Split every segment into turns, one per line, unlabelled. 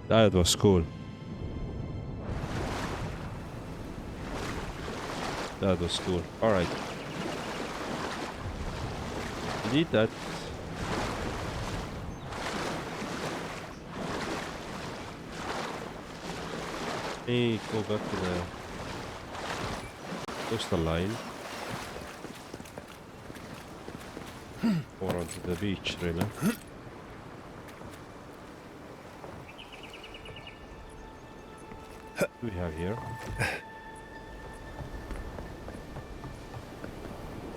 That was cool. That was cool. Alright. We need that. Let me go back to the coastal line. Or onto the beach, really. What do we have here?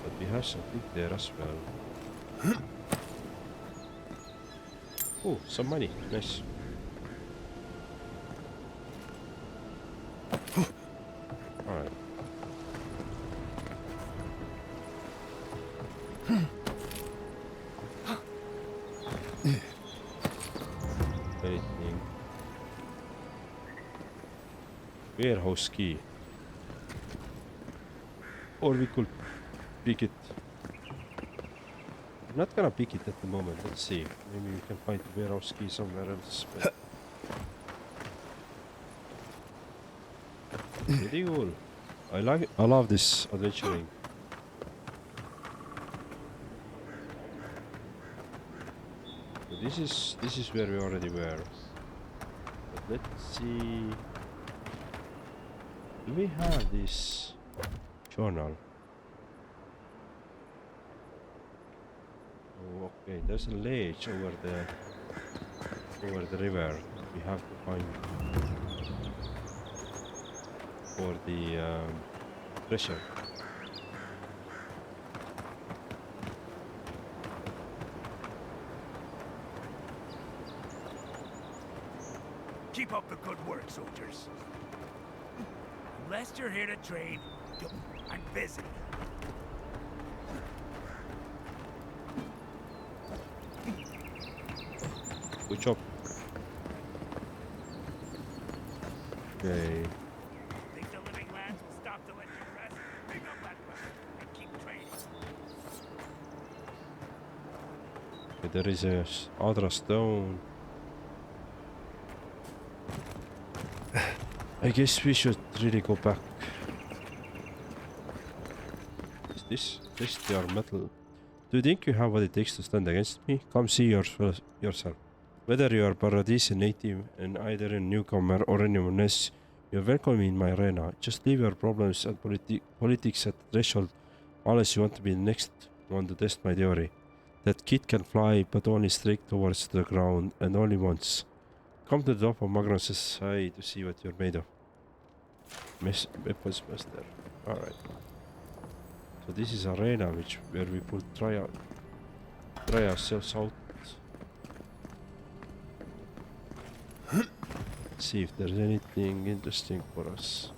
But we have something there as well. Oh, some money. Nice. Alright. Anything. Warehouse key. Or we could pick it. I'm not gonna pick it at the moment. Let's see. Maybe we can find the warehouse key somewhere else. But pretty cool. I love this adventuring. So this is where we already were. But let's see. Do we have this journal? Oh, okay, there's a ledge over the river. We have to find for the treasure.
Keep up the good work, soldiers. Unless you're here to trade, I'm busy.
Good job. Okay.
Think the living lads will stop to let you rest? Pick up that weapon and keep trading.
Okay, there is a other stone. I guess we should really go back. Is this their metal? Do you think you have what it takes to stand against me? Come see yourself. Whether you are Paradise native and either a newcomer or anyone else, you're welcome in my arena. Just leave your problems and politics at the threshold, unless you want to be the next one to test my theory. That kid can fly, but only straight towards the ground, and only once. Come to the top of Magnus's eye to see what you're made of. Weapons master. Alright. So this is arena where we could try ourselves out. See if there's anything interesting for us.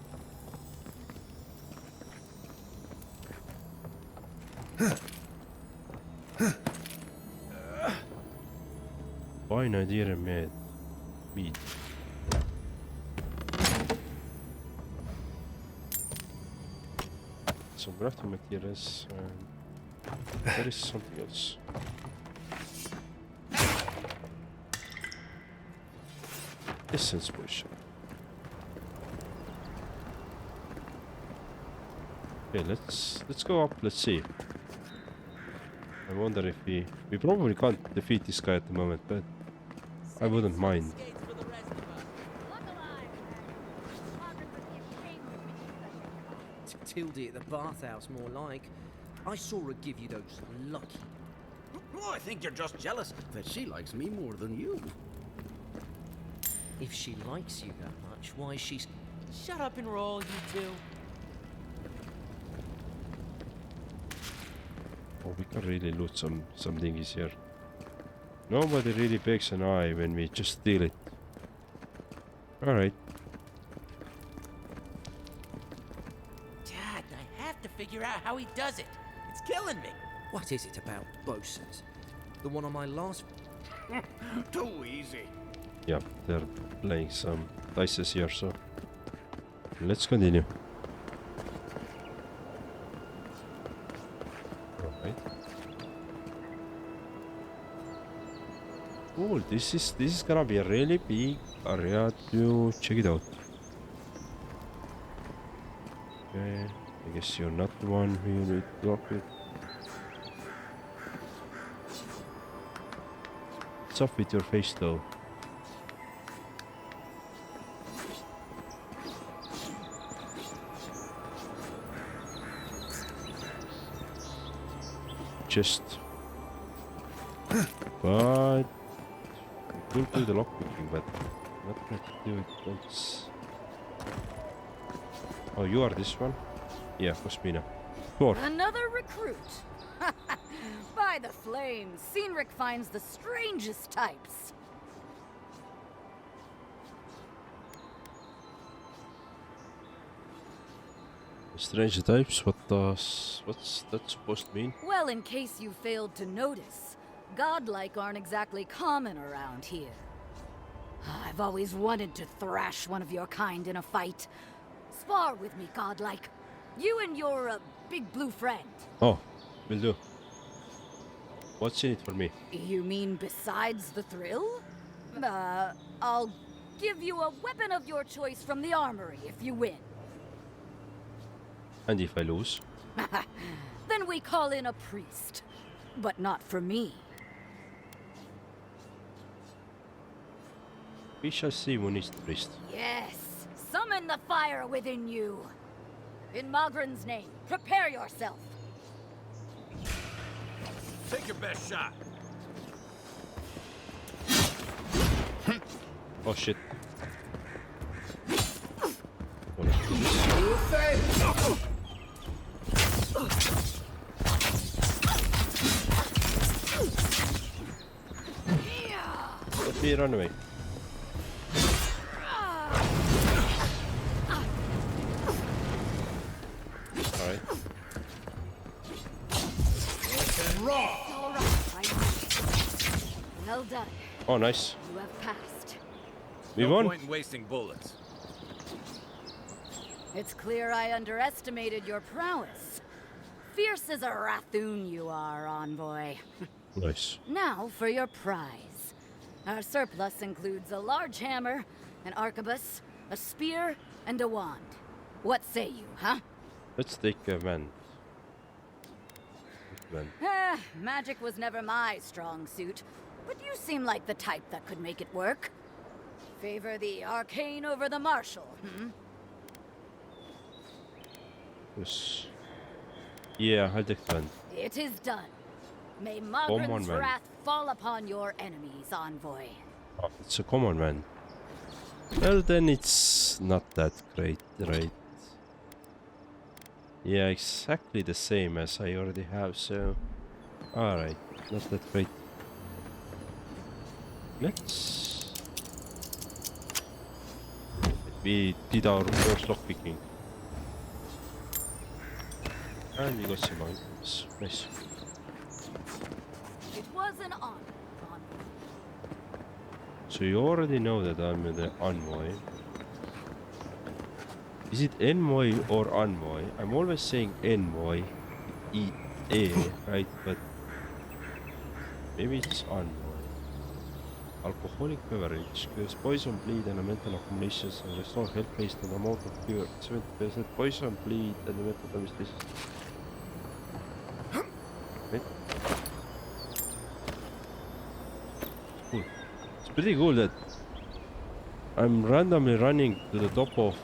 Fine idea, made. Meat. Some crafting materials, and there is something else. Essence potion. Okay, let's go up. Let's see. I wonder if we probably can't defeat this guy at the moment, but I wouldn't mind.
Tildy at the bathhouse, more like. I saw her give you those lucky.
Oh, I think you're just jealous that she likes me more than you.
If she likes you that much, why she's... Shut up and roll, you two.
Oh, we can really loot some dinghies here. Nobody really bakes an eye when we just steal it. Alright.
Dad, I have to figure out how he does it. It's killing me.
What is it about bosuns? The one on my last...
Too easy.
Yeah, they're playing some dice here, so let's continue. Alright. Oh, cool. This is gonna be a really big area to check it out. Okay, I guess you're not the one who you need to lock it. What's up with your face though? Just but we'll do the lockpicking, but not going to do it once. Oh, you are this one? Yeah, Cosmina. Sure.
Another recruit. By the flames, Cynric finds the strangest types.
Strange types? What's that supposed to mean?
Well, in case you failed to notice, godlike aren't exactly common around here. I've always wanted to thrash one of your kind in a fight. Spar with me, godlike. You and your big blue friend.
Oh, will do. What's in it for me?
You mean besides the thrill? I'll give you a weapon of your choice from the armory if you win.
And if I lose?
Then we call in a priest. But not for me.
We shall see when it's the priest.
Yes, summon the fire within you. In Magran's name, prepare yourself.
Take your best shot.
Oh shit. Oh, let's do this. Let me run away. Alright.
All right, well done.
Oh, nice.
You have passed.
We
No
won.
point in wasting bullets.
It's clear I underestimated your prowess. Fierce as a Rathoon you are, envoy.
Nice.
Now for your prize. Our surplus includes a large hammer, an arquebus, a spear, and a wand. What say you, huh?
Let's take a man.
Magic was never my strong suit, but you seem like the type that could make it work. Favor the arcane over the martial, hmm?
Yes. Yeah, I'll take the man.
It is done. May
on,
Magran's
man.
wrath fall upon your enemies, envoy.
Oh, it's a common man. Well, then it's not that great, right? Yeah, exactly the same as I already have, so... Alright, not that great. Let's... We did our first lockpicking. And we got some items. Nice.
It was an honor, envoy.
So you already know that I'm the envoy. Is it envoy or envoy? I'm always saying envoy, E-A, right? But maybe it's envoy. Alcoholic beverage cures poison, bleed, and mental accumulations, and restore health based on the amount of cure. 70% poison, bleed, and the mental damage. Right? Cool. It's pretty cool that I'm randomly running to the top of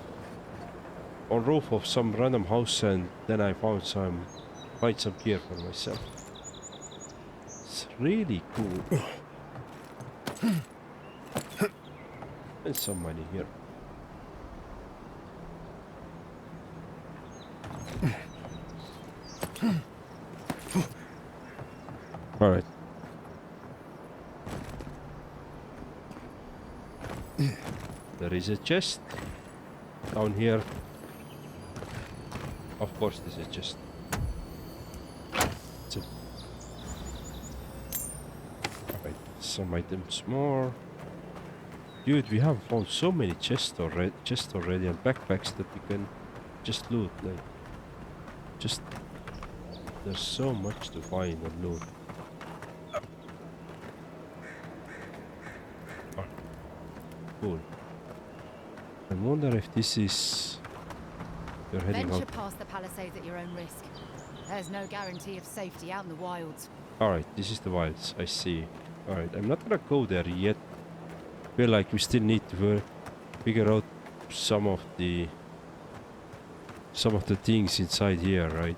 on roof of some random house, and then I find some gear for myself. It's really cool. And some money here. All right. There is a chest down here. Of course, this is just. Alright, some items more. Dude, we have found so many chests already, and backpacks that we can just loot. Like, just there's so much to find and loot. cool. I wonder if this is... You're heading
Venture
out.
past the palisades at your own risk. There's no guarantee of safety out in the wilds.
Alright, this is the wilds. I see. Alright, I'm not gonna go there yet. Feel like we still need to figure out some of the things inside here, right?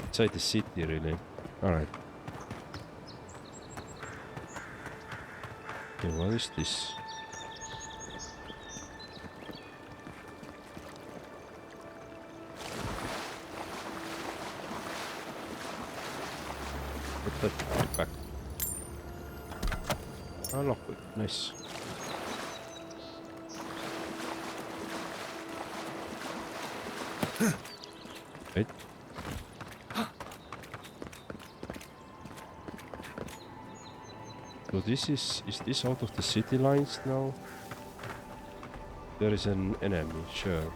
Inside the city, really. Alright. Okay, what is this? Put that back. Unlock it. Nice. Right. So this is this out of the city lines now? There is an enemy, sure.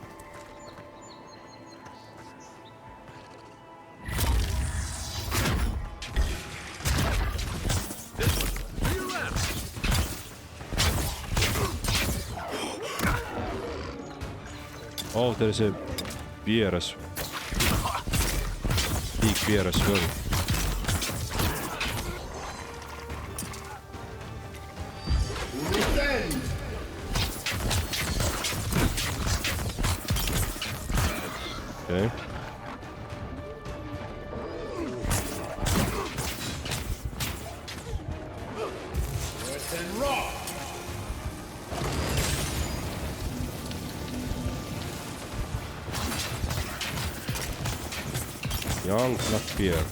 Oh, there's a bear as big bear as well. Okay. Young, not fear.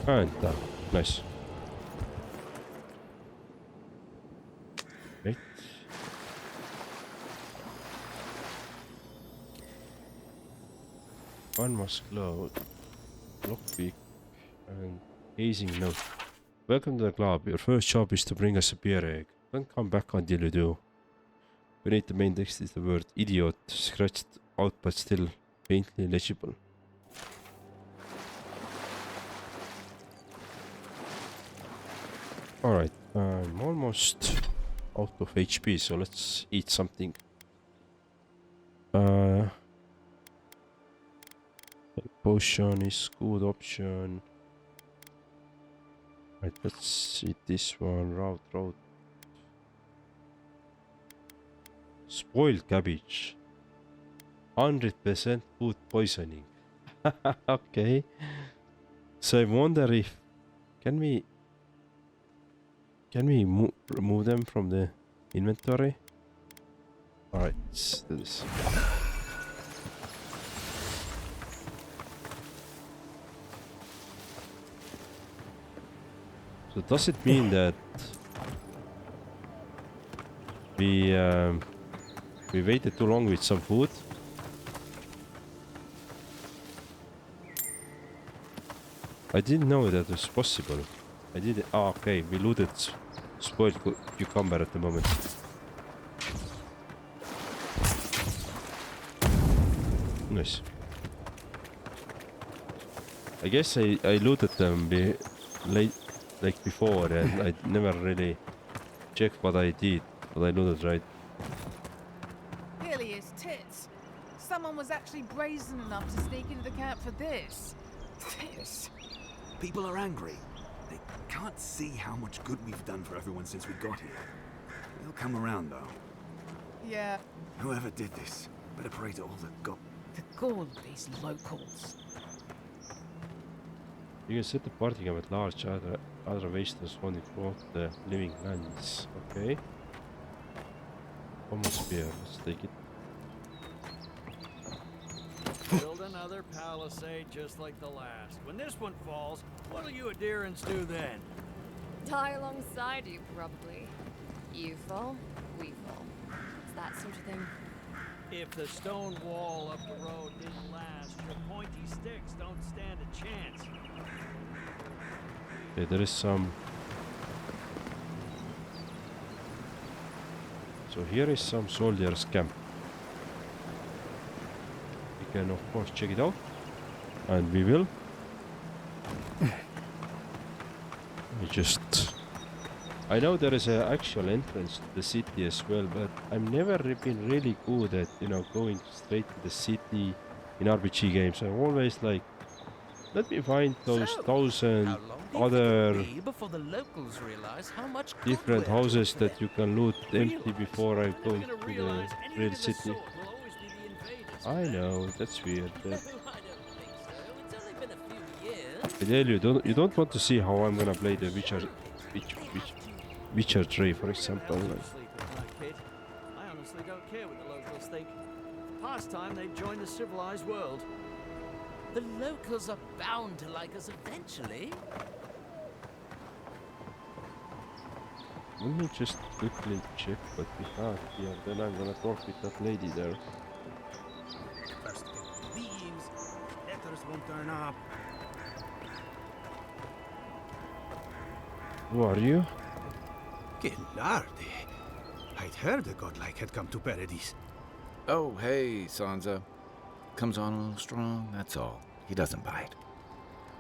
And nice. Right. One must glow, lockpick, and hazing note. Welcome to the club. Your first job is to bring us a beer egg. Don't come back until you do. Beneath the main text is the word idiot, scratched out but still faintly legible. Alright, I'm almost out of HP, so let's eat something. Potion is good option. Right, let's eat this one. Route. Spoiled cabbage. 100% food poisoning. Okay. So I wonder if can we remove them from the inventory? Alright, let's do this. So does it mean that we waited too long with some food? I didn't know that was possible. I did. Ah, okay. We looted spoiled cucumber at the moment. Nice. I guess I looted them like before, and I never really checked what I did, what I looted, right?
Really is tits. Someone was actually brazen enough to sneak into the camp for this.
This. People are angry. They can't see how much good we've done for everyone since we got here. They'll come around, though.
Yeah,
Whoever did this, better pray to all the god.
the gall of these locals.
You can set the party game at large. Other wastelands wanting throughout the living lands. Okay. Common spear. Let's take it.
Build another palisade just like the last. When this one falls, what'll you adherents do then?
Die alongside you, probably. You fall, we fall. It's that sort of thing.
If the stone wall up the road didn't last, your pointy sticks don't stand a chance.
Okay, there is some. So here is some soldiers camp. We can of course check it out. And we will. I know there is an actual entrance to the city as well, but I've never been really good at, you know, going straight to the city in RPG games. I'm always like, let me find those
So,
1,000
how long do you
other
think it'll be before the locals realize how much good
different
we're doing
houses
for
that
them?
you can loot empty
Realize?
before I
They're
go
never gonna
to the
realize anything
real
of the
city.
sort. We'll always be the invaders.
I know, that's weird,
No, I
but
don't think so. It's only been a few years.
I tell you don't want to see how I'm gonna play the Witcher 3, for example.
Never
Like,
have to sleep at night, kid. I honestly don't care what the locals think. Past time they joined the civilized world.
The locals are bound to like us eventually.
let me just quickly check what we have here, then I'm gonna talk with that lady there.
First beams, letters won't turn up.
Who are you?
Que larde. I'd heard a godlike had come to Paradise.
Oh, hey, Sansa. Comes on a little strong, that's all. He doesn't bite.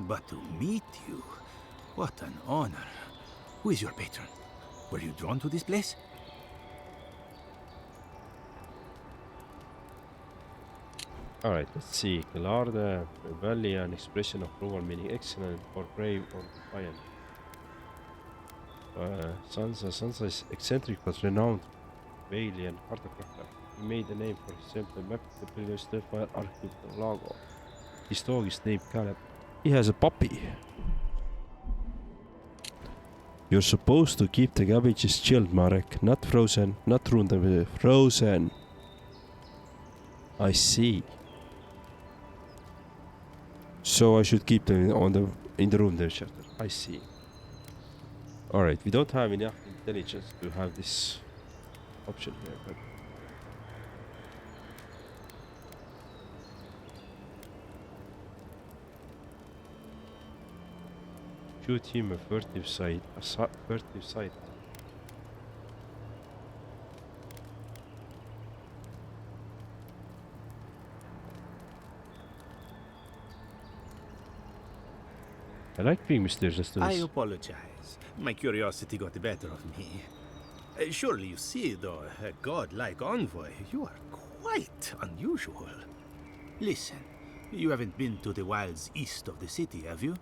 But to meet you, what an honor. Who is your patron? Were you drawn to this place?
Alright, let's see. Galarda, Valley, an expression of approval meaning excellent or brave or defiant. Sansa is eccentric but renowned Valian cartographer. He made a name for himself and mapped the previous Stefan archipelago. His dog is named Caleb. He has a puppy. You're supposed to keep the cabbages chilled, Marek. Not frozen, not ruined them, frozen. I see. So I should keep them in the room temperature. I see. Alright, we don't have enough intelligence to have this option here, but shoot him a furtive sight. Furtive sight. I like being mysterious to
I
this.
apologize. My curiosity got the better of me. Surely you see, though, a god-like envoy, you are quite unusual. Listen, you haven't been to the wilds east of the city, have you?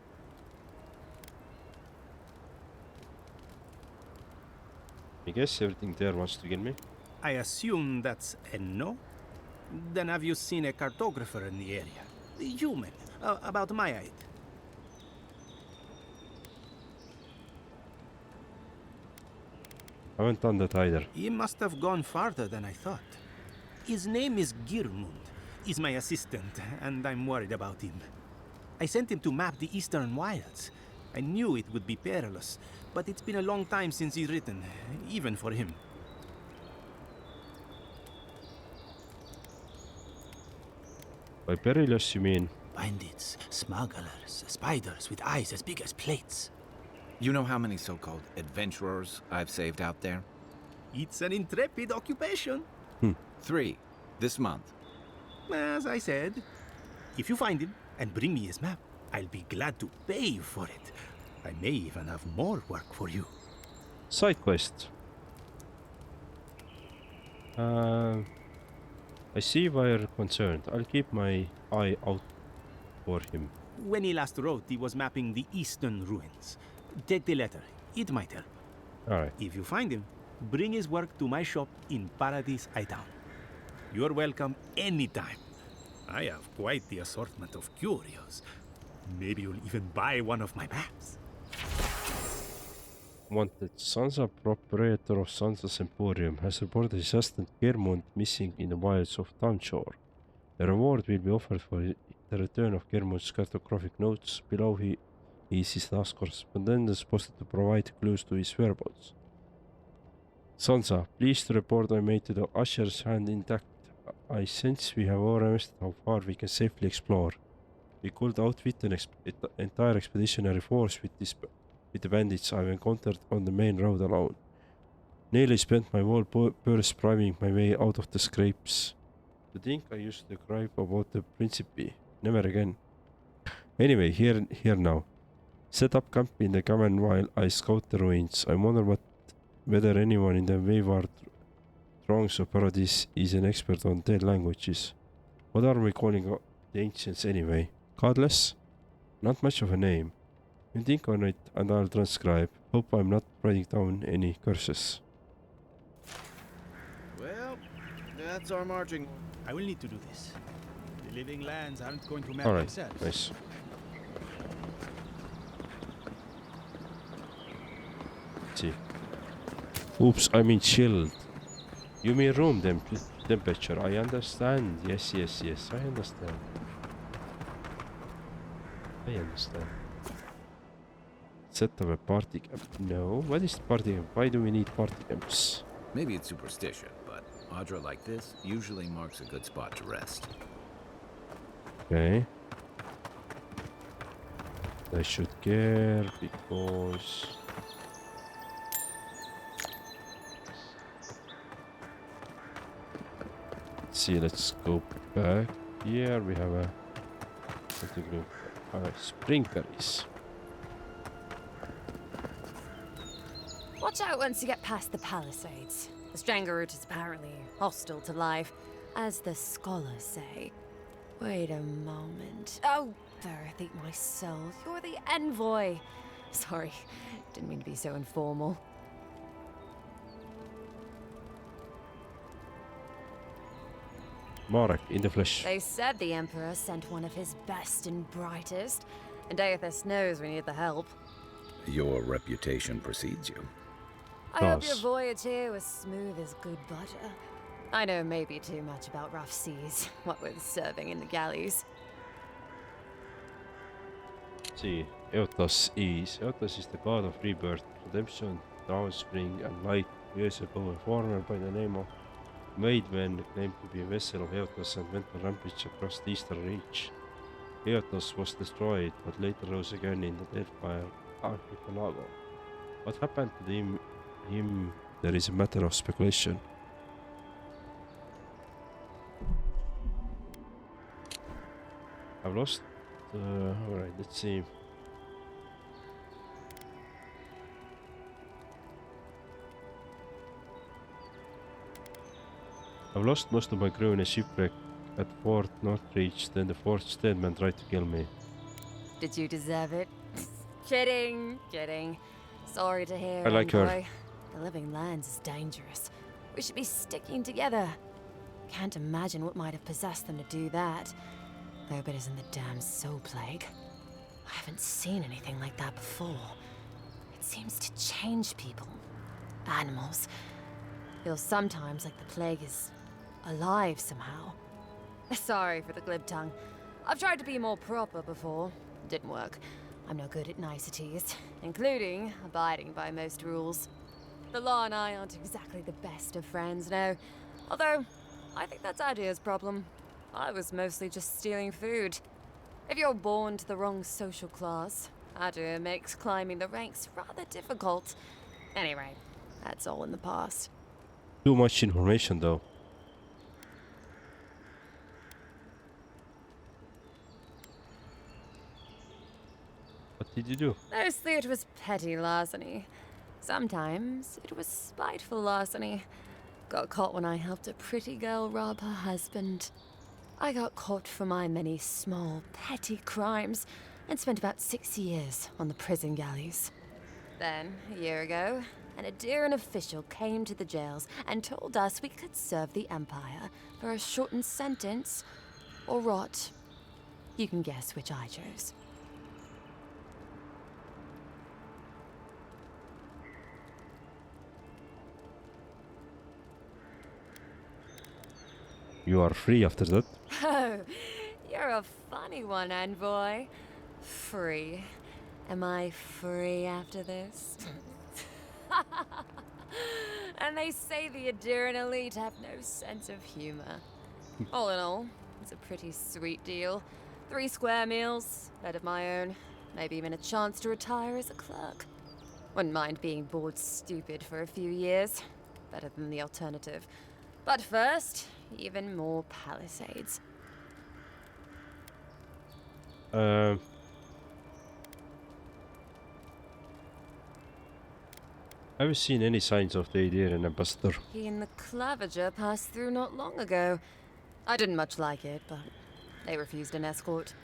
I guess everything there wants to get me.
I assume that's a no? Then have you seen a cartographer in the area? A human, about my height.
I haven't done that either.
He must have gone farther than I thought. His name is Girmund. He's my assistant, and I'm worried about him. I sent him to map the eastern wilds. I knew it would be perilous, but it's been a long time since he's written, even for him.
By perilous you mean?
Bandits, smugglers, spiders with eyes as big as plates.
You know how many so-called adventurers I've saved out there?
It's an intrepid occupation.
3 this month.
As I said, if you find him and bring me his map, I'll be glad to pay you for it. I may even have more work for you.
Side quest. I see why you're concerned. I'll keep my eye out for him.
When he last wrote, he was mapping the eastern ruins. Take the letter. It might help.
Alright.
If you find him, bring his work to my shop in Paradise Hightown. You're welcome anytime. I have quite the assortment of curios. Maybe you'll even buy one of my maps.
Wanted. Sansa, proprietor of Sansa's Emporium, has reported his assistant Germund missing in the wilds of Townshore. A reward will be offered for the return of Germund's cartographic notes. Below he is his last correspondent supposed to provide clues to his whereabouts. Sansa, pleased to report I made to the Usher's hand intact. I sense we have overestimated how far we can safely explore. We could outfit an entire expeditionary force with the bandits I've encountered on the main road alone. Nearly spent my whole purse bribing my way out of the scrapes. To think I used to gripe about the Principe. Never again. Anyway, here now. Set up camp in the cabin while I scout the ruins. I wonder whether anyone in the wayward throngs of Paradise is an expert on their languages. What are we calling the ancients anyway? Godless? Not much of a name. You think on it and I'll transcribe. Hope I'm not writing down any curses.
Well, that's our marching.
I will need to do this. The living lands aren't going to map
Alright,
themselves.
nice. See. Oops, I mean chilled. You mean room temperature. I understand. Yes, I understand. I understand. Set up a party camp. No, what is party camp? Why do we need party camps?
Maybe it's superstition, but Audra like this usually marks a good spot to rest.
Okay. I should care because... See, let's go back. Here we have a group. Alright, spring berries.
Watch out once you get past the palisades. The Stranger route is apparently hostile to life, as the scholars say. Wait a moment. Oh, Verith, eat my soul. You're the envoy. Sorry, didn't mean to be so informal.
Marek in the flesh.
They said the Emperor sent one of his best and brightest, and Aethys knows we need the help.
Your reputation precedes you.
I hope your voyage here was smooth as good butter. I know maybe too much about rough seas, what with serving in the galleys.
See, Eotas is the god of rebirth, redemption, downspring, and light. Years ago, a foreigner by the name of Maidwen claimed to be a vessel of Eotas and went on rampage across the eastern reach. Eotas was destroyed, but later rose again in the Deathfire Archipelago. What happened to him, there is a matter of speculation. I've lost... alright, let's see. I've lost most of my crew in a shipwreck at Fort Northreach, then the fourth statement tried to kill me.
Did you deserve it? Kidding. Sorry to hear,
I like her.
Envoy. The living lands is dangerous. We should be sticking together. Can't imagine what might have possessed them to do that. I hope it isn't the damn soul plague. I haven't seen anything like that before. It seems to change people. Animals. Feels sometimes like the plague is alive somehow. Sorry for the glib tongue. I've tried to be more proper before. Didn't work. I'm no good at niceties, including abiding by most rules. The law and I aren't exactly the best of friends now. Although, I think that's Adia's problem. I was mostly just stealing food. If you're born to the wrong social class, Adia makes climbing the ranks rather difficult. Anyway, that's all in the past.
Too much information though. What did you do?
Mostly it was petty larceny. Sometimes it was spiteful larceny. Got caught when I helped a pretty girl rob her husband. I got caught for my many small, petty crimes and spent about 6 years on the prison galleys. Then, a year ago, an Adiran official came to the jails and told us we could serve the Empire for a shortened sentence or rot. You can guess which I chose.
You are free after that.
Oh, you're a funny one, Envoy. Free. Am I free after this? And they say the Adiran elite have no sense of humor. All in all, it's a pretty sweet deal. 3 square meals, bed of my own, maybe even a chance to retire as a clerk. Wouldn't mind being bored stupid for a few years. Better than the alternative. But first, even more palisades.
Have you seen any signs of the Adrian ambassador?
He and the Clavager passed through not long ago. I didn't much like it, but they refused an escort.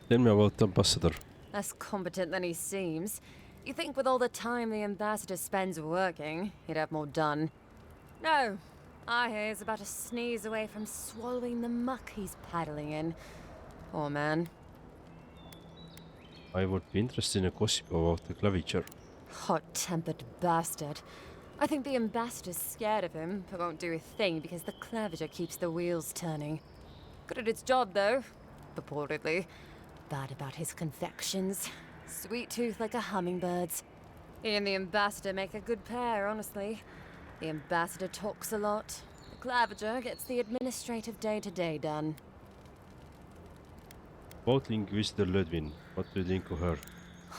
Tell me about the ambassador.
Less competent than he seems. You think with all the time the ambassador spends working, he'd have more done. No, I hear he's about to sneeze away from swallowing the muck he's paddling in. Poor man.
I would be interested in a gossip about the Clavager.
Hot-tempered bastard. I think the ambassador's scared of him, but won't do a thing because the Clavager keeps the wheels turning. Good at its job, though. Purportedly. Bad about his confections. Sweet tooth like a hummingbird's. He and the ambassador make a good pair, honestly. The ambassador talks a lot. The Clavager gets the administrative day-to-day done.
About Inquisitor Ludwin, what do you think of her?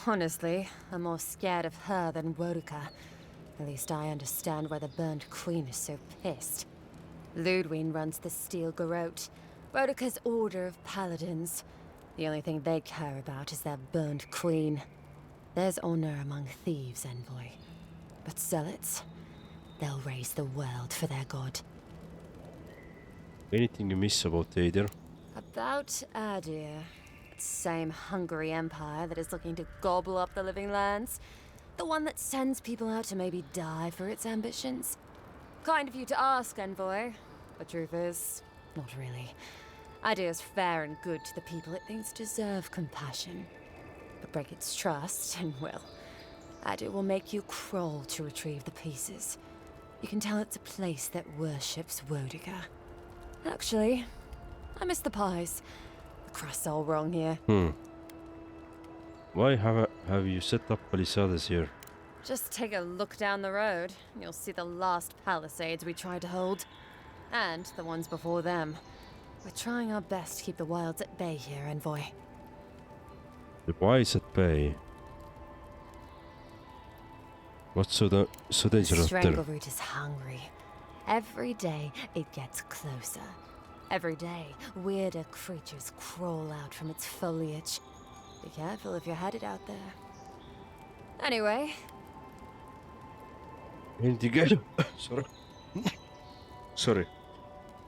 Honestly, I'm more scared of her than Woduka. At least I understand why the Burned Queen is so pissed. Ludwin runs the Steel Garrote, Woduka's order of paladins. The only thing they care about is their Burned Queen. There's honor among thieves, Envoy. But zealots, they'll raise the world for their god.
Anything you miss about the Adir?
About Adir. Same hungry empire that is looking to gobble up the living lands. The one that sends people out to maybe die for its ambitions. Kind of you to ask, Envoy. The truth is, not really. Adir's fair and good to the people it thinks deserve compassion. But break its trust, and well, Adir will make you crawl to retrieve the pieces. You can tell it's a place that worships Woduka. Actually, I miss the pies. The crust's all wrong here.
Why have you set up palisades here?
Just take a look down the road, and you'll see the last palisades we tried to hold. And the ones before them. We're trying our best to keep the wilds at bay here, Envoy.
The wise at bay. What's so dangerous there?
Strangleroot is hungry. Every day it gets closer. Every day, weirder creatures crawl out from its foliage. Be careful if you're headed out there. Anyway.
Anything else? Sorry.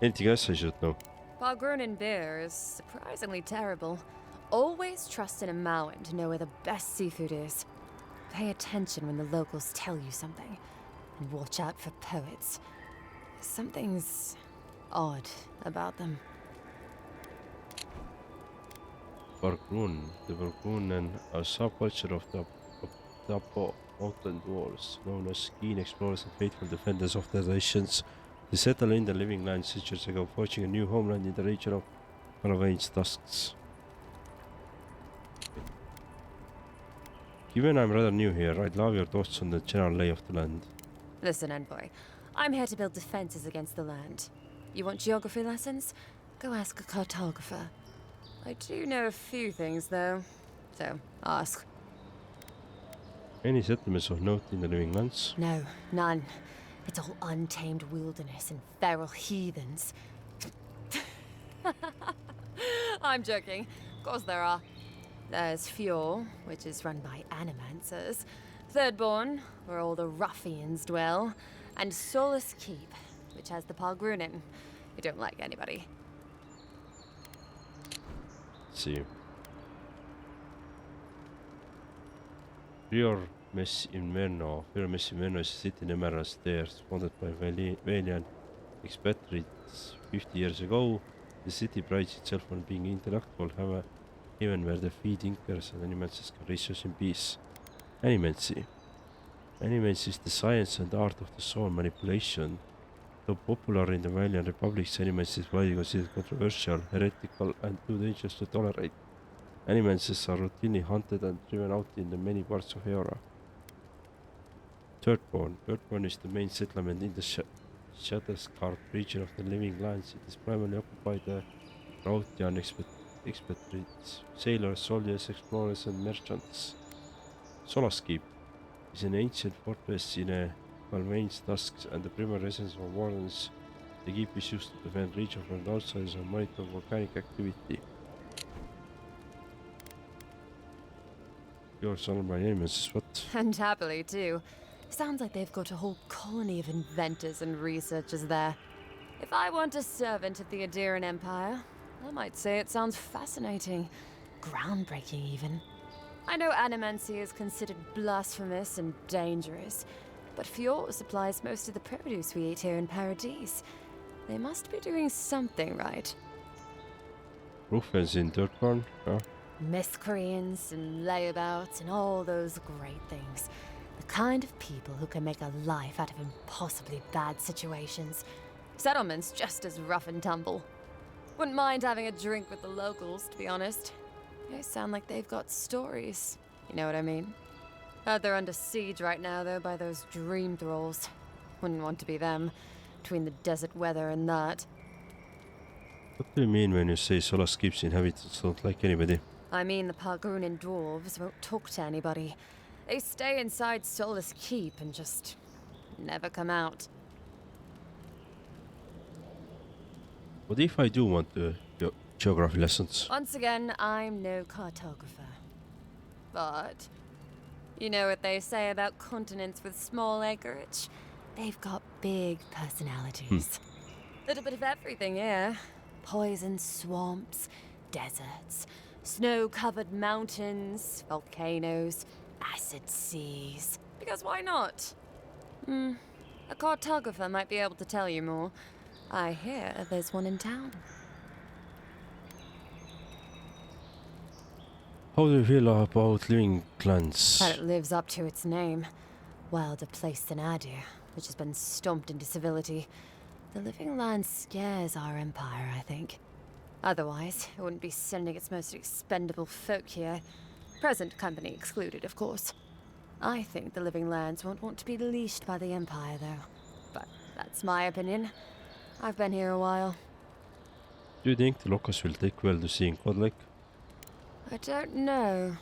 Anything else I should know?
Palgrunin beer is surprisingly terrible. Always trust in a Mauen to know where the best seafood is. Pay attention when the locals tell you something. And watch out for poets. Something's odd about them.
The Bargrunen, a subculture of the Tapo mountain dwarves, known as keen explorers and faithful defenders of their nations. They settled in the living land centuries ago, forging a new homeland in the region of Caravane's tusks. Given I'm rather new here, I'd love your thoughts on the general lay of the land.
Listen, Envoy. I'm here to build defenses against the land. You want geography lessons? Go ask a cartographer. I do know a few things, though. So, ask.
Any settlements of note in the living lands?
No, none. It's all untamed wilderness and feral heathens. I'm joking. Of course there are. There's Fjord, which is run by animancers. Thirdborn, where all the ruffians dwell. And Solus Keep, which has the Palgrunin, who don't like anybody.
Let's see. Prior Mess Inverno. Prior Mess Inverno is a city in Emerald Stairs, founded by Valian expatriates 50 years ago. The city prides itself on being intellectual, even where the free thinkers and animances can research in peace. Animancy. Animancy is the science and art of the soul manipulation. Though popular in the Valiant Republics, animancy is widely considered controversial, heretical, and too dangerous to tolerate. Animances are routinely hunted and driven out in the many parts of Eora. Thirdborn. Thirdborn is the main settlement in the Shatterscarp region of the living lands. It is primarily occupied by Rautian expatriates, sailors, soldiers, explorers, and merchants. Solaskeep is an ancient fortress in a Malvane's tusks, and the primary essence of wardens. The keep is used to defend region from the outside and monitor volcanic activity. Yours are my enemies, what?
And happily, too. Sounds like they've got a whole colony of inventors and researchers there. If I want a servant of the Adiran Empire, I might say it sounds fascinating. Groundbreaking, even. I know animancy is considered blasphemous and dangerous, but Fjord supplies most of the produce we eat here in Paradise. They must be doing something right.
Rufens in Dirtborn, huh?
Miscreants and layabouts and all those great things. The kind of people who can make a life out of impossibly bad situations. Settlements just as rough and tumble. Wouldn't mind having a drink with the locals, to be honest. They sound like they've got stories. You know what I mean? Heard they're under siege right now, though, by those dream thralls. Wouldn't want to be them, between the desert weather and that.
What do you mean when you say Solas keeps inhabitants don't like anybody?
I mean the Pargrunin dwarves won't talk to anybody. They stay inside Solace Keep and just never come out.
What if I do want geography lessons?
Once again, I'm no cartographer. But you know what they say about continents with small acreage? They've got big personalities. Little bit of everything, yeah. Poison swamps, deserts, snow-covered mountains, volcanoes, acid seas. Because why not? A cartographer might be able to tell you more. I hear there's one in town.
How do you feel about living clans?
That it lives up to its name. Wilder place than Adir, which has been stomped into civility. The living land scares our empire, I think. Otherwise, it wouldn't be sending its most expendable folk here. Present company excluded, of course. I think the living lands won't want to be leashed by the empire, though. But that's my opinion. I've been here a while.
Do you think the locals will take well to seeing Godlike?
I don't know.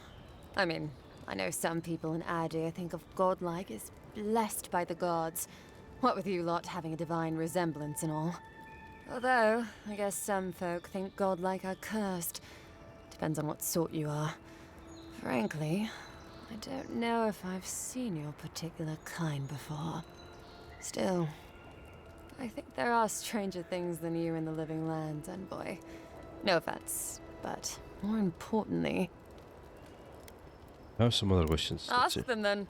I mean, I know some people in Adir think of Godlike as blessed by the gods. What with you lot having a divine resemblance and all. Although, I guess some folk think Godlike are cursed. Depends on what sort you are. Frankly, I don't know if I've seen your particular kind before. Still, I think there are stranger things than you in the living lands, Envoy. No offense, but more importantly...
I have some other questions.
Ask them then.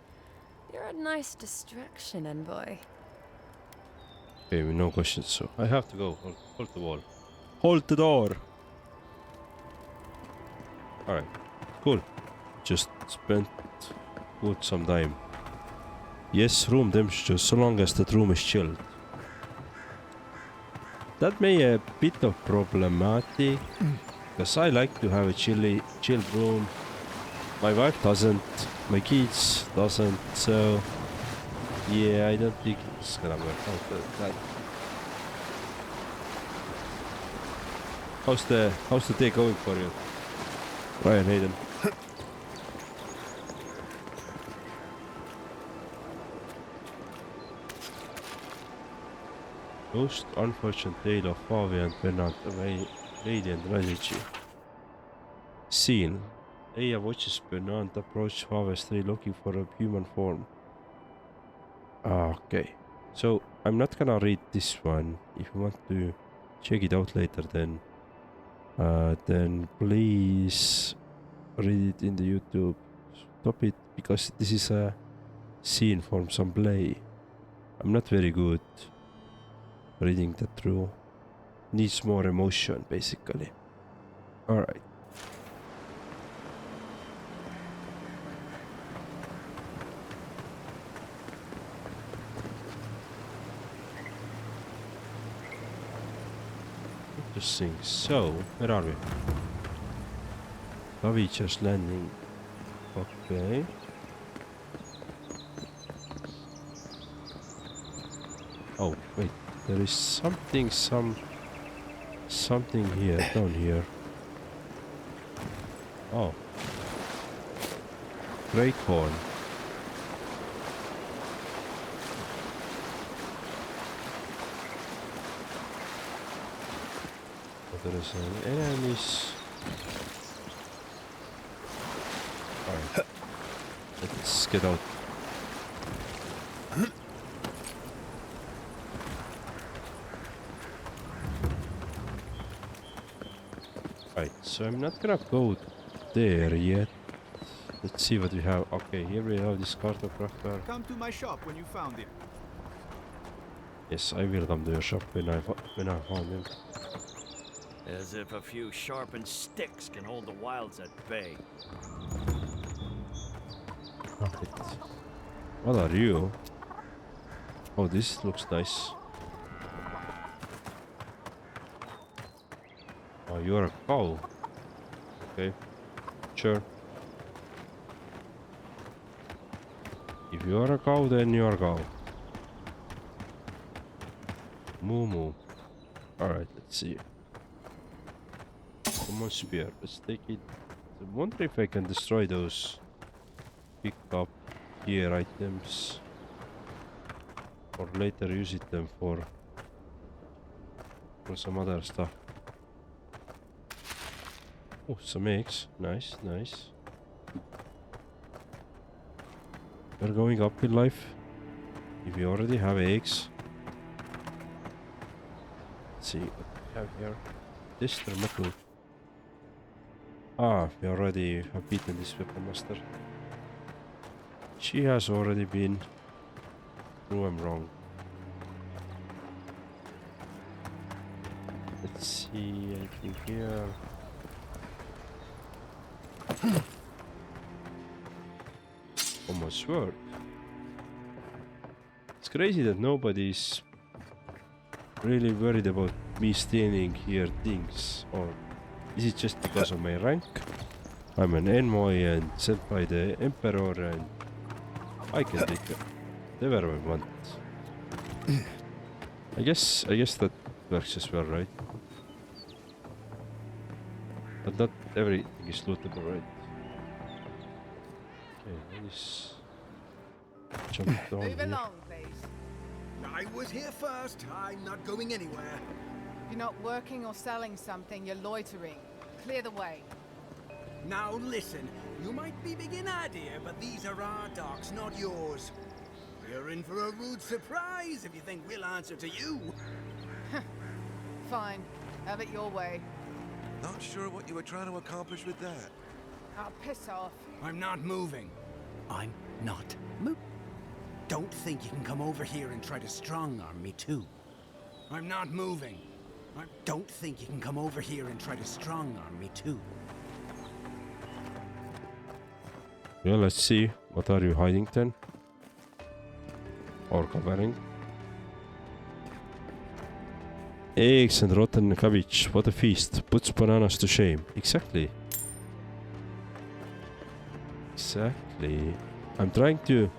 You're a nice distraction, Envoy.
Okay, no questions, so I have to go. Hold the wall. Hold the door! Alright, cool. Just spent good some time. Yes, room temperature, so long as that room is chilled. That may be a bit of problematic, because I like to have a chilled room. My wife doesn't, my kids doesn't, so yeah, I don't think it's gonna work out. How's the day going for you, Ryan Hayden? Most unfortunate tale of Favi and Bernard, a lady and tragedy. Scene. Leia watches Bernard approach Favi's tree looking for a human form. Okay. So, I'm not gonna read this one. If you want to check it out later, then please read it in the YouTube. Stop it, because this is a scene from some play. I'm not very good reading that through. Needs more emotion, basically. Alright. Interesting. So, where are we? Villagers landing. Okay. Oh, wait. There is something here, down here. Oh. Great horn. there is enemies. Alright. Let's get out. Right, so I'm not gonna go there yet. Let's see what we have. Okay, here we have this cartographer.
Come to my shop when you found him.
Yes, I will come to your shop when I found him.
As if a few sharpened sticks can hold the wilds at bay.
Right. What are you? Oh, this looks nice. Oh, you're a cow. Okay, sure. If you are a cow, then you are a cow. Moo moo. Alright, let's see. Come on, spear. Let's take it. I wonder if I can destroy those. Pick up gear items. Or later use it them for some other stuff. Oh, some eggs. Nice, nice. We're going up in life. If you already have eggs. Let's see what we have here. This metal. Ah, we already have beaten this weapon master. She has already been. No, I'm wrong. Let's see, anything here. Oh, my sword. It's crazy that nobody's really worried about me stealing here things. Or is it just because of my rank? I'm an envoy and sent by the emperor and I can take whatever I want. I guess that works as well, right? But not everything is lootable, right? Okay, let's jump down
Move
here.
along, please.
I was here first. I'm not going anywhere.
If you're not working or selling something, you're loitering. Clear the way.
Now listen, you might be big in idea, but these are our docks, not yours. We're in for a rude surprise if you think we'll answer to you.
Fine. Have it your way.
Not sure what you were trying to accomplish with that.
I'll piss off.
I'm not moving. I'm not Don't think you can come over here and try to strong-arm me too. I'm not moving. Don't think you can come over here and try to strong-arm me too.
Yeah, let's see. What are you hiding then? Or covering? Eggs and rotten cabbage. What a feast. Puts bananas to shame. Exactly. Exactly. I'm trying to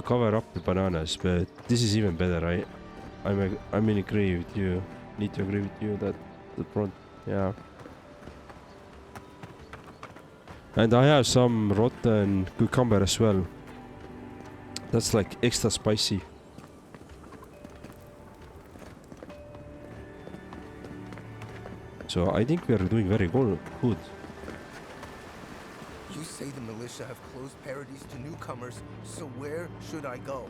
cover up the bananas, but this is even better. I'm in agree with you. Need to agree with you that the front, yeah. And I have some rotten cucumber as well. That's like extra spicy. So I think we are doing very good.
You say the militia have closed Paradise to newcomers, so where should I go?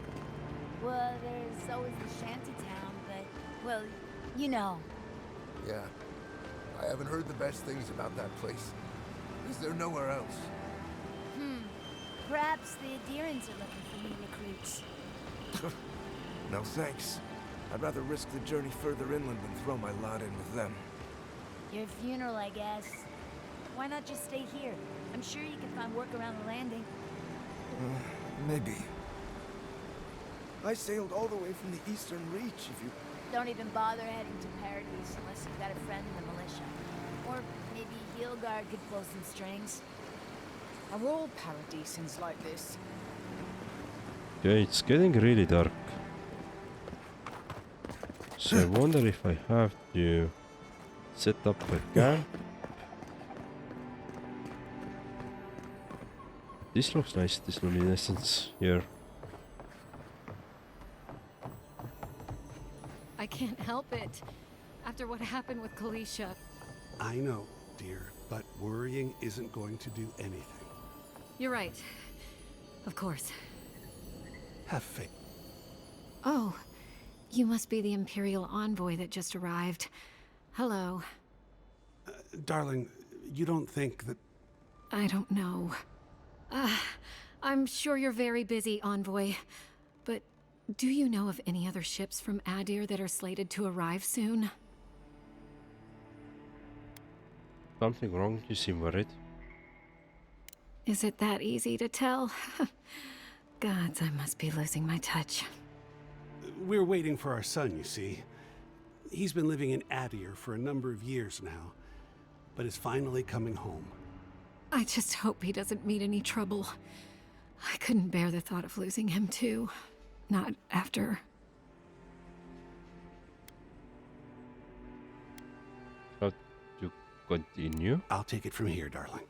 Well, there's always the shantytown, but, well, you know.
Yeah, I haven't heard the best things about that place. Is there nowhere else?
Perhaps the adherents are looking for new recruits.
No thanks. I'd rather risk the journey further inland than throw my lot in with them.
Your funeral, I guess. Why not just stay here? I'm sure you can find work around the landing.
Maybe. I sailed all the way from the Eastern Reach, if you...
Don't even bother heading to Paradise unless you've got a friend in the militia. Or maybe Heelguard could pull some strings.
Are all Paradisans like this?
Okay, it's getting really dark. So I wonder if I have to set up a camp. This looks nice, this luminescence here.
I can't help it.
After what happened with Kalisha.
I know, dear, but worrying isn't going to do anything.
You're right. Of course.
Have faith.
Oh, you must be the Imperial envoy that just arrived. Hello.
Darling, you don't think that...
I don't know. I'm sure you're very busy, envoy. But do you know of any other ships from Adir that are slated to arrive soon?
Something wrong? You seem worried.
Is it that easy to tell? Gods, I must be losing my touch.
We're waiting for our son, you see. He's been living in Adir for a number of years now, but is finally coming home.
I just hope he doesn't meet any trouble. I couldn't bear the thought of losing him too. Not after...
How to continue?
I'll take it from here, darling.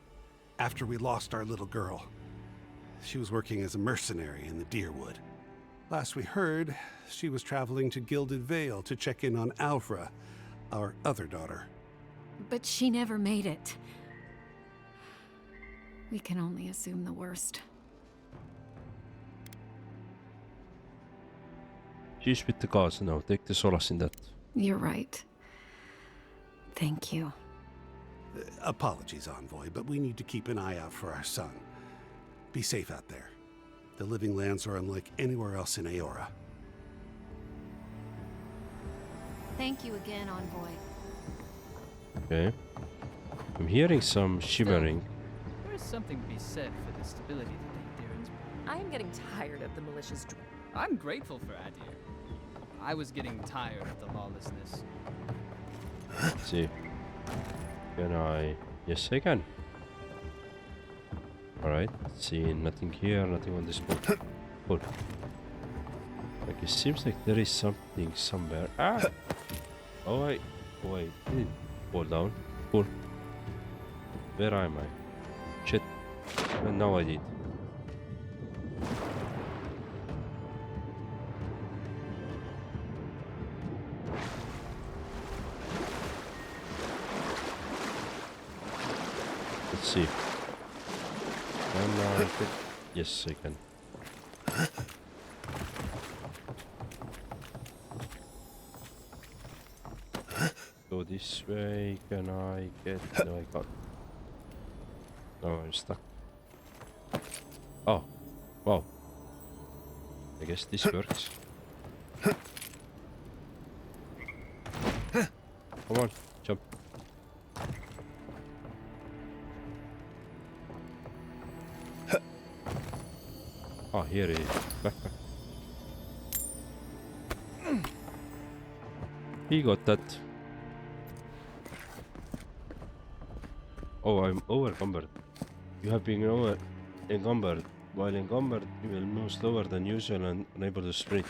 After we lost our little girl, she was working as a mercenary in the Deerwood. Last we heard, she was traveling to Gilded Vale to check in on Alvra, our other daughter.
But she never made it. We can only assume the worst.
She's with the cause now. Take the solace in that.
You're right. Thank you.
Apologies, Envoy, but we need to keep an eye out for our son. Be safe out there. The Living Lands are unlike anywhere else in Aora.
Thank you again, Envoy.
Okay. I'm hearing some shimmering.
There is something to be said for the stability that the Adirans bring.
I am getting tired of the malicious...
I'm grateful for Adir. I was getting tired of the lawlessness.
Let's see. Can I... Yes, I can. Alright, let's see. Nothing here, nothing on this board. Cool. Like, it seems like there is something somewhere. Ah! Oh, wait. Didn't fall down. Cool. Where am I? Shit. And now I did. Let's see. And yes, I can. Go this way. Can I get? No, I can't. No, I'm stuck. Oh, wow. I guess this works. Come on, jump. Oh, here it is. Backpack. He got that. Oh, I'm overcumbered. You have been encumbered. While encumbered, you will move slower than usual and unable to sprint.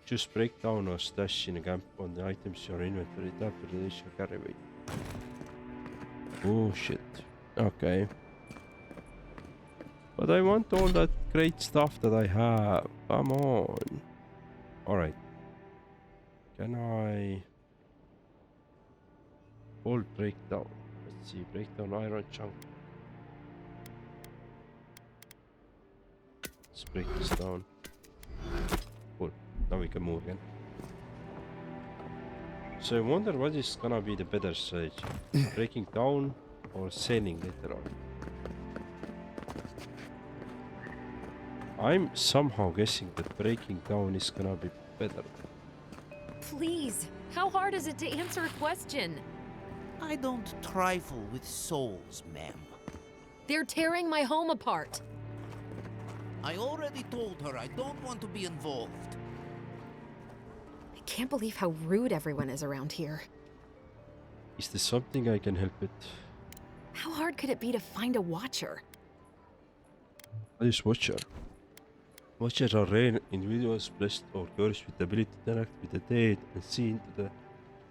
Choose breakdown or stash in a camp on the items in your inventory. Tap to reduce your carry weight. Oh shit. Okay. But I want all that great stuff that I have. Come on. Alright. Can I... Hold breakdown. Let's see. Breakdown iron chunk. Let's break this down. Cool. Now we can move again. So I wonder what is gonna be the better strategy. Breaking down or sailing later on. I'm somehow guessing that breaking down is gonna be better.
Please, how hard is it to answer a question?
I don't trifle with souls, ma'am.
They're tearing my home apart.
I already told her I don't want to be involved.
I can't believe how rude everyone is around here.
Is there something I can help with?
How hard could it be to find a watcher?
What is watcher? Watchers are rare individuals blessed or cursed with the ability to interact with the dead and see into the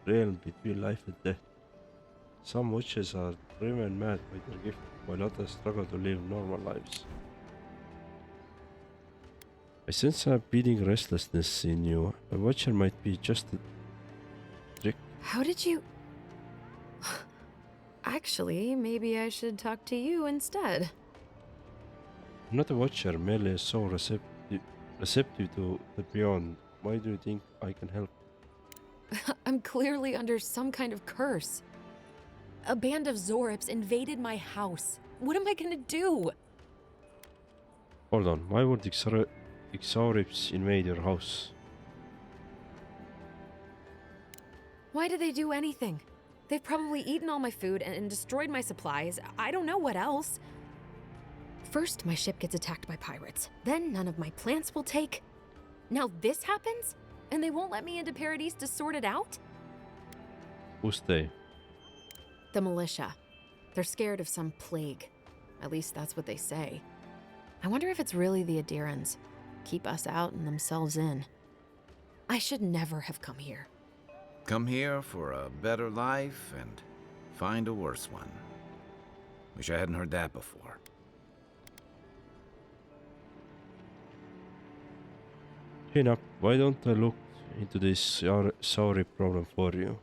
realm between life and death. Some watchers are driven mad by their gift, while others struggle to live normal lives. I sense a beating restlessness in you. A watcher might be just a trick
How did you... Actually, maybe I should talk to you instead.
I'm not a watcher, merely so receptive to the beyond. Why do you think I can help?
I'm clearly under some kind of curse. A band of Zorips invaded my house. What am I gonna do?
Hold on, why would Exaurips invade your house?
Why did they do anything? They've probably eaten all my food and destroyed my supplies. I don't know what else. First, my ship gets attacked by pirates. Then none of my plants will take. Now this happens? And they won't let me into Paradise to sort it out?
Who's they?
The militia. They're scared of some plague. At least that's what they say. I wonder if it's really the Adirans. Keep us out and themselves in. I should never have come here.
Come here for a better life and find a worse one. Wish I hadn't heard that before.
Chin up, why don't I look into this sorry problem for you?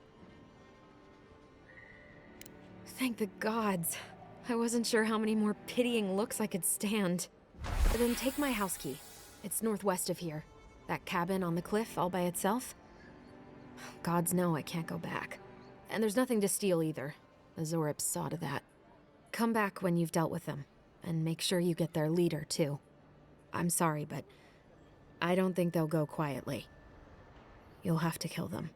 Thank the gods. I wasn't sure how many more pitying looks I could stand. Then take my house key. It's northwest of here. That cabin on the cliff all by itself. Gods know I can't go back. And there's nothing to steal either. The Zorips saw to that. Come back when you've dealt with them. And make sure you get their leader, too. I'm sorry, but I don't think they'll go quietly. You'll have to kill them.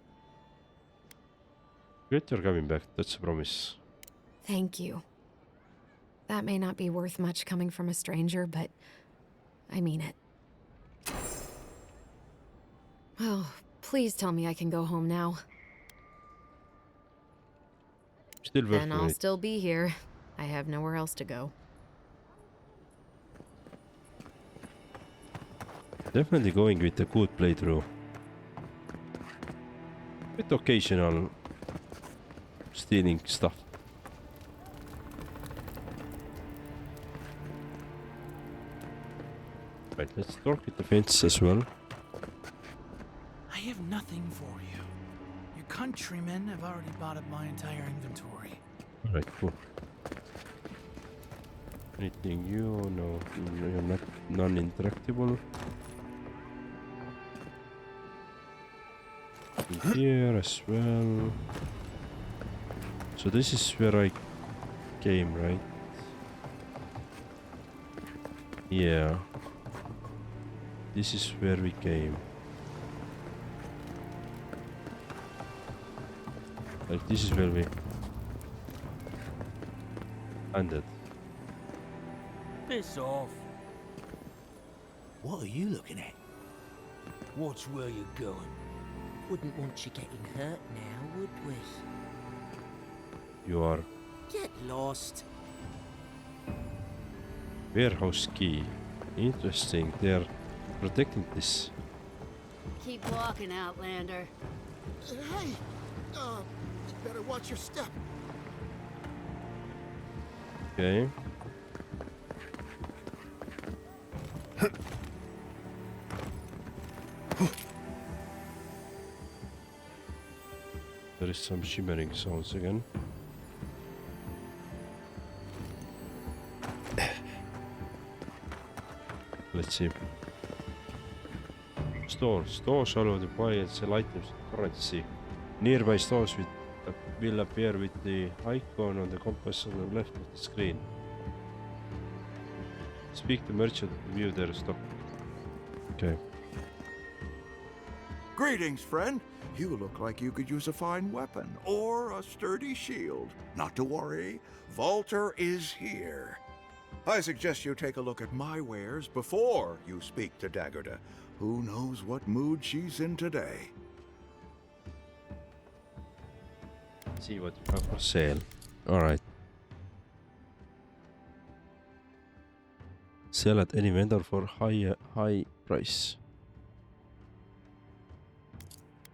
Good, you're coming back, that's a promise.
Thank you. That may not be worth much coming from a stranger, but I mean it. Oh, please tell me I can go home now.
Still working
Then
on
I'll
it.
still be here. I have nowhere else to go.
Definitely going with a good playthrough. With occasional stealing stuff. Right, let's talk with the fence as well.
I have nothing for you. Your countrymen have already bought up my entire inventory.
Alright, cool. Anything you? No, you're not non-interactable. Here as well. So this is where I came, right? Yeah. This is where we came. Like this is where we ended.
Piss off.
What are you looking at?
Watch where you're going.
Wouldn't want you getting hurt now, would we?
You are
Get lost.
warehouse key. Interesting. They are protecting this.
Keep walking, Outlander.
Hey! You better watch your step.
Okay. There is some shimmering sounds again. Let's see. Stores all over the buy and sell items in currency. Nearby stores will appear with the icon on the compass on the left of the screen. Speak to merchant to view their stock. Okay.
Greetings, friend. You look like you could use a fine weapon or a sturdy shield. Not to worry, Walter is here. I suggest you take a look at my wares before you speak to Daggerda. Who knows what mood she's in today?
See what you have for sale. Alright. Sell at any vendor for high price.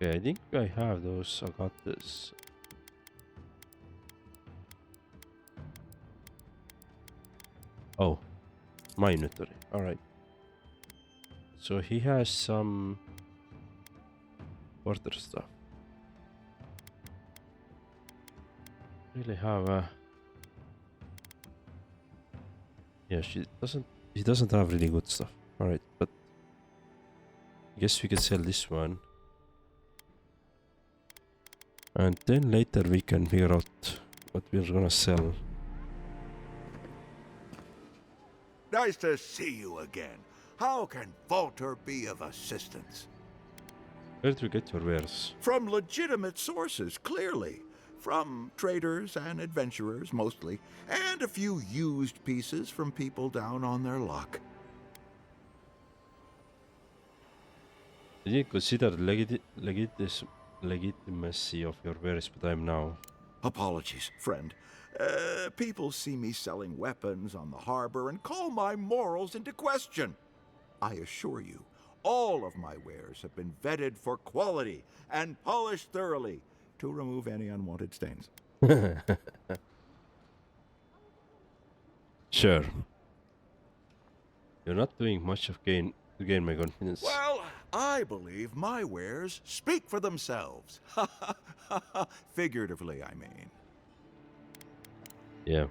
Okay, I think I have those. I got this. Oh, my inventory. Alright. So he has some porter stuff. really have a... Yeah, she doesn't have really good stuff. Alright, but I guess we can sell this one. And then later we can figure out what we're gonna sell.
Nice to see you again. How can Walter be of assistance?
Where do you get your wares?
From legitimate sources, clearly. From traders and adventurers, mostly. And a few used pieces from people down on their luck.
I didn't consider legitimacy of your wares, but I am now.
Apologies, friend. People see me selling weapons on the harbor and call my morals into question. I assure you, all of my wares have been vetted for quality and polished thoroughly to remove any unwanted stains.
Sure. You're not doing much to gain my confidence.
Well, I believe my wares speak for themselves. Figuratively, I mean.
Yeah.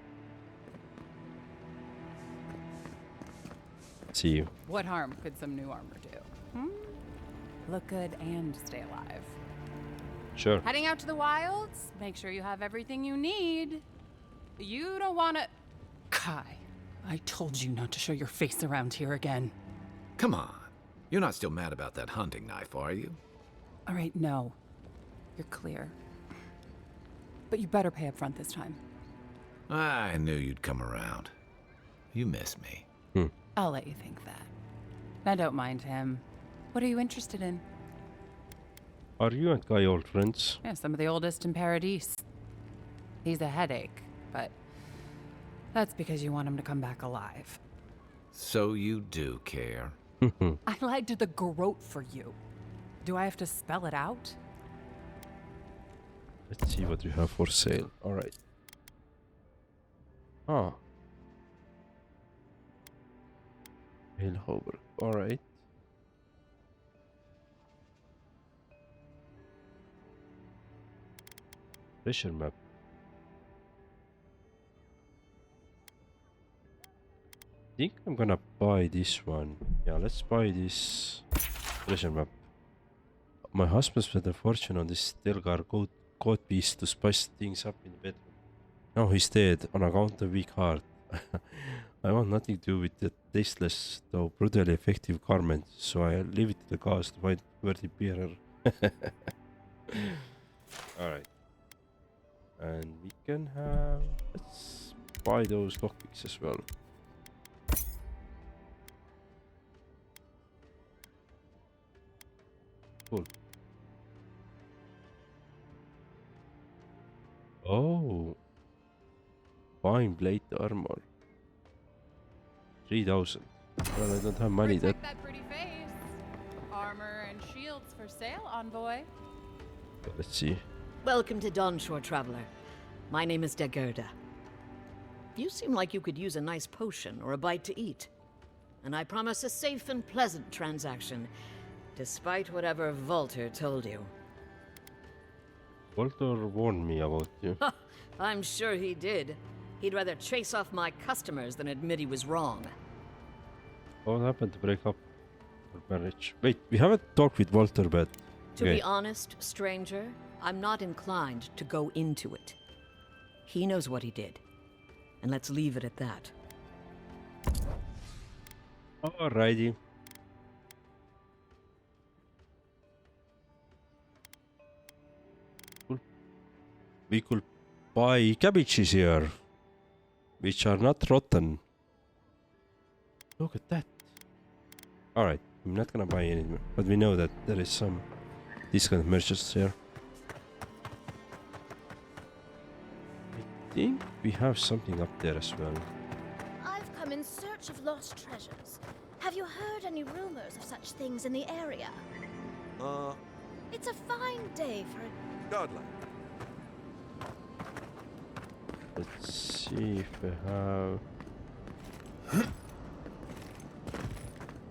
See you.
What harm could some new armor do? Look good and stay alive.
Sure.
Heading out to the wilds? Make sure you have everything you need. You don't want to... Kai, I told you not to show your face around here again.
Come on. You're not still mad about that hunting knife, are you?
All right, no. You're clear. But you better pay up front this time.
I knew you'd come around. You miss me.
I'll let you think that. Now don't mind him. What are you interested in?
Are you and Guy old friends?
Yeah, some of the oldest in Paradise. He's a headache, but that's because you want him to come back alive.
So you do care.
I lied to the Garrote for you. Do I have to spell it out?
Let's see what you have for sale. Alright. Ah. Hillhover. Alright. Treasure map. I think I'm gonna buy this one. Yeah, let's buy this treasure map. My husband spent a fortune on this Delgar code piece to spice things up in the bedroom. Now he's dead on account of weak heart. I want nothing to do with the tasteless though brutally effective garment, so I leave it to the gods to find worthy bearer. Alright. And we can have... let's buy those lockpicks as well. Cool. Oh. Fine blade armor. 3,000. Well, I don't have money.
Protect that pretty face. Armor and shields for sale, envoy.
Let's see.
Welcome to Dawnshore, Traveler. My name is Dagerda. You seem like you could use a nice potion or a bite to eat. And I promise a safe and pleasant transaction, despite whatever Walter told you.
Walter warned me about you.
I'm sure he did. He'd rather chase off my customers than admit he was wrong.
What happened to break up our marriage? Wait, we haven't talked with Walter, but...
To be honest, stranger, I'm not inclined to go into it. He knows what he did. And let's leave it at that.
Alrighty. Cool. We could buy cabbages here, which are not rotten. Look at that. Alright, I'm not gonna buy any more, but we know that there is some discount merchants here. I think we have something up there as well.
I've come in search of lost treasures. Have you heard any rumors of such things in the area? It's a fine day for a...
Godlike.
Let's see if we have...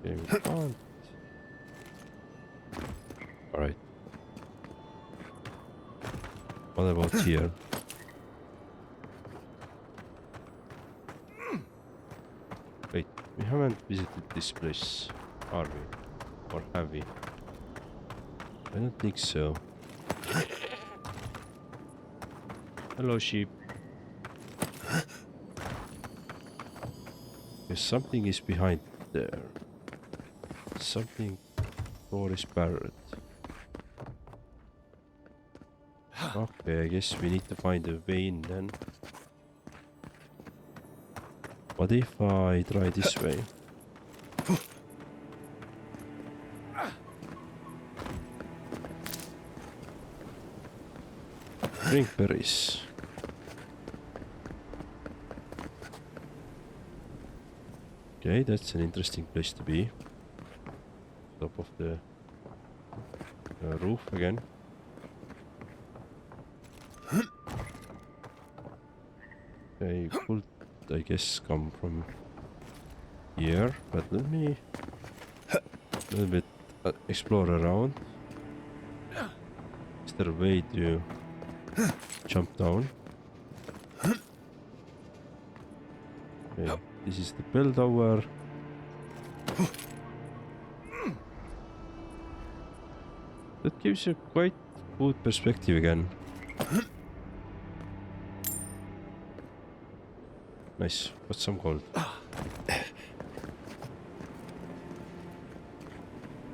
Okay, we can't. Alright. What about here? We haven't visited this place, are we? Or have we? I don't think so. Hello, sheep. Because something is behind there. Something door is barred. Okay, I guess we need to find a way in then. What if I try this way? Drink berries. Okay, that's an interesting place to be. Top of the roof again. Okay, could I guess come from here, but let me a little bit explore around. Is there a way to jump down? Okay, this is the bell tower. That gives you quite good perspective again. Nice, got some gold.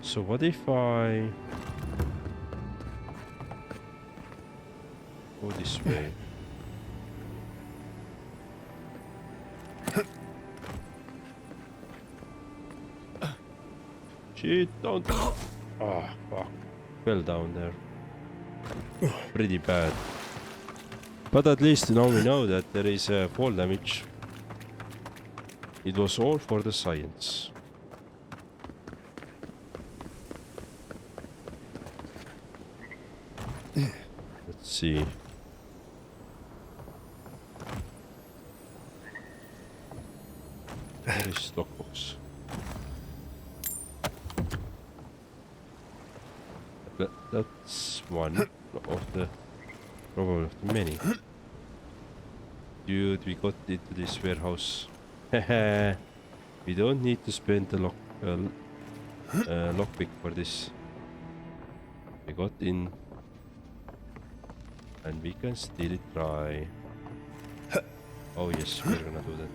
So what if I go this way? Shit, don't. Oh, fuck. Fell down there. Pretty bad. But at least now we know that there is fall damage. It was all for the science. Let's see. Where is lockbox? That's one of the probably of the many. Dude, we got into this warehouse. We don't need to spend the lockpick for this. We got in, and we can still try. Oh yes, we're gonna do that.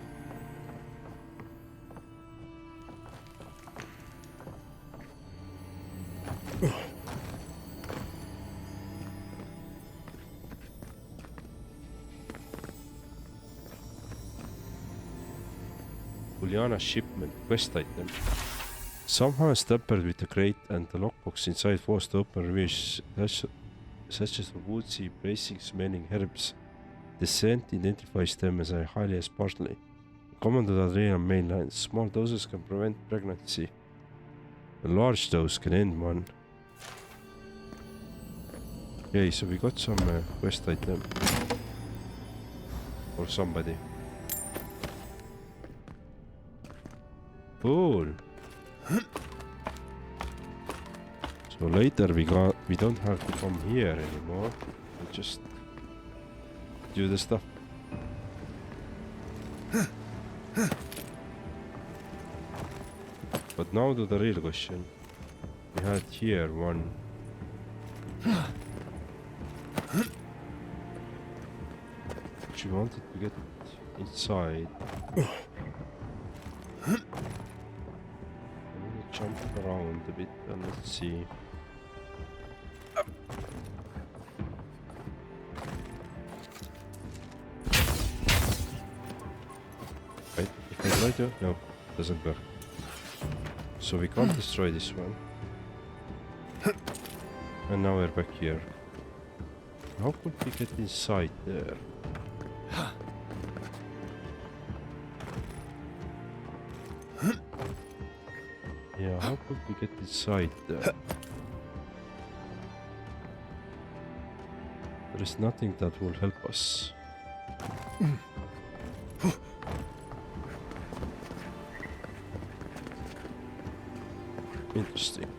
Juliana shipment quest item. Somehow tampered with the crate and the lockbox inside forced to open reviews such as woodsy, bracing, smelling herbs. The scent identifies them as a highly as parsley. Common to the adrenal main lines. Small doses can prevent pregnancy. A large dose can end one. Okay, so we got some quest item for somebody. Cool. So later we don't have to come here anymore. We just do the stuff. But now to the real question. We had here one. She wanted to get inside. Jump around a bit and let's see. Right, if I try to, no, doesn't work. So we can't destroy this one. And now we're back here. How could we get inside there? Yeah, how could we get inside there? There is nothing that will help us. Interesting.